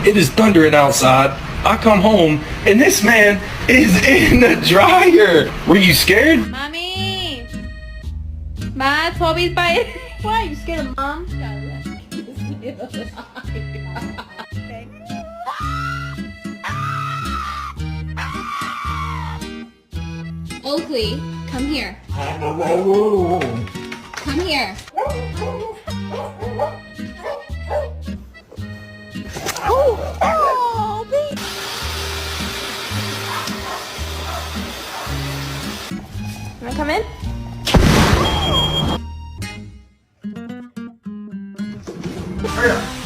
It is thundering outside. I come home and this man is in the dryer. Were you scared? Mommy! Ma, Toby's biting. Why? You scared of Mom? Oakley, come here. Come here. Oh, baby. Wanna come in? Hurry up.